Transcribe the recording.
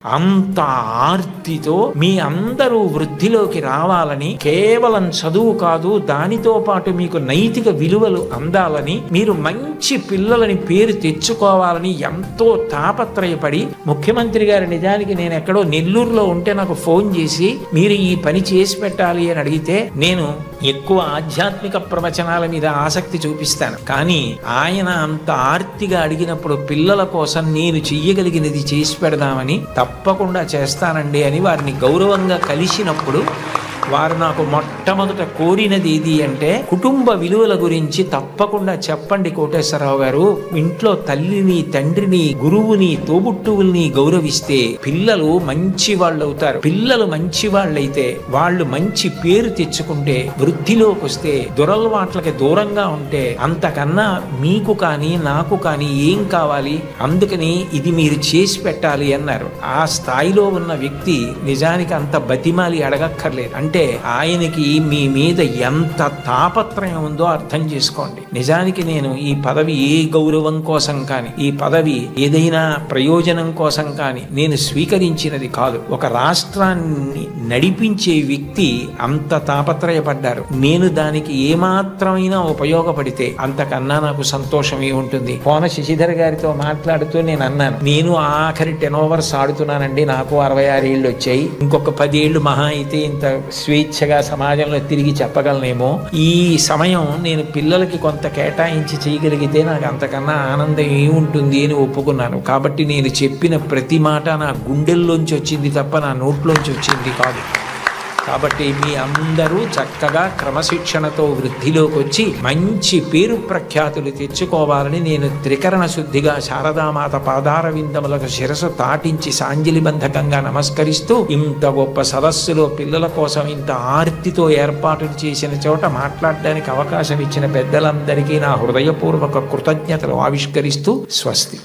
అంత ఆర్తితో మీ అందరూ వృద్ధిలోకి రావాలని, కేవలం చదువు కాదు దానితో పాటు మీకు నైతిక విలువలు అందాలని, మీరు మంచి పిల్లలని పేరు తెచ్చుకోవాలని ఎంతో తాపత్రయపడి, ముఖ్యమంత్రి గారు నిజానికి నేను ఎక్కడో నెల్లూరులో ఉంటే నాకు ఫోన్ చేసి మీరు ఈ పని చేసి పెట్టాలి అని అడిగితే నేను ఎక్కువ ఆధ్యాత్మిక ప్రవచనాల మీద ఆసక్తి చూపిస్తాను. కానీ ఆయన అంత ఆర్తిగా అడిగినప్పుడు పిల్లల కోసం నేను చెయ్యగలిగినది చేసి పెడదామని తప్పకుండా చేస్తానండి అని వారిని గౌరవంగా కలిసినప్పుడు వారు నాకు మొట్టమొదట కోరినది ఏది అంటే, కుటుంబ విలువల గురించి తప్పకుండా చెప్పండి కోటేశ్వరరావు గారు. ఇంట్లో తల్లిని, తండ్రిని, గురువుని, తోబుట్టువుల్ని గౌరవిస్తే పిల్లలు మంచి వాళ్ళు అవుతారు. పిల్లలు మంచి వాళ్ళైతే వాళ్ళు మంచి పేరు తెచ్చుకుంటే, వృద్ధిలోకి వస్తే, దురలవాట్లకి దూరంగా ఉంటే అంతకన్నా మీకు కానీ నాకు కానీ ఏం కావాలి? అందుకని ఇది మీరు చేసి పెట్టాలి అన్నారు. ఆ స్థాయిలో ఉన్న వ్యక్తి నిజానికి అంత బతిమాలి అడగక్కర్లేదు. అంటే ఆయనకి మీ మీద ఎంత తాపత్రయం ఉందో అర్థం చేసుకోండి. నిజానికి నేను ఈ పదవి ఏ గౌరవం కోసం కానీ, ఈ పదవి ఏదైనా ప్రయోజనం కోసం కానీ నేను స్వీకరించినది కాదు. ఒక రాష్ట్రాన్ని నడిపించే వ్యక్తి అంత తాపత్రయపడ్డారు. నేను దానికి ఏమాత్రమైనా ఉపయోగపడితే అంతకన్నా నాకు సంతోషమే ఉంటుంది. కోన శశిధర్ గారితో మాట్లాడుతూ నేను అన్నాను, నేను ఆఖరి 10 ఓవర్స్ ఆడుతున్నానండి, నాకు 66 ఏళ్ళు వచ్చాయి, ఇంకొక 10 ఏళ్ళు మహా అయితే ఇంత స్వేచ్ఛగా సమాజంలో తిరిగి చెప్పగలనేమో. ఈ సమయం నేను పిల్లలకి కొంత కేటాయించి చేయగలిగితే నాకు అంతకన్నా ఆనందం ఏముంటుంది అని ఒప్పుకున్నాను. కాబట్టి నేను చెప్పిన ప్రతి మాట నా గుండెల్లోంచి వచ్చింది తప్ప నా నోట్లోంచి వచ్చింది కాదు. కాబట్టి మీ అందరూ చక్కగా క్రమశిక్షణతో వృద్ధిలోకి వచ్చి మంచి పేరు ప్రఖ్యాతులు తెచ్చుకోవాలని నేను త్రికరణ శుద్ధిగా శారదామాత పాదార విందములకు శిరసు తాటించి సాంజలిబంధకంగా నమస్కరిస్తూ, ఇంత గొప్ప సదస్సులో పిల్లల కోసం ఇంత ఆర్తితో ఏర్పాట్లు చేసిన చోట మాట్లాడడానికి అవకాశం ఇచ్చిన పెద్దలందరికీ నా హృదయపూర్వక కృతజ్ఞతలు ఆవిష్కరిస్తూ స్వస్తి.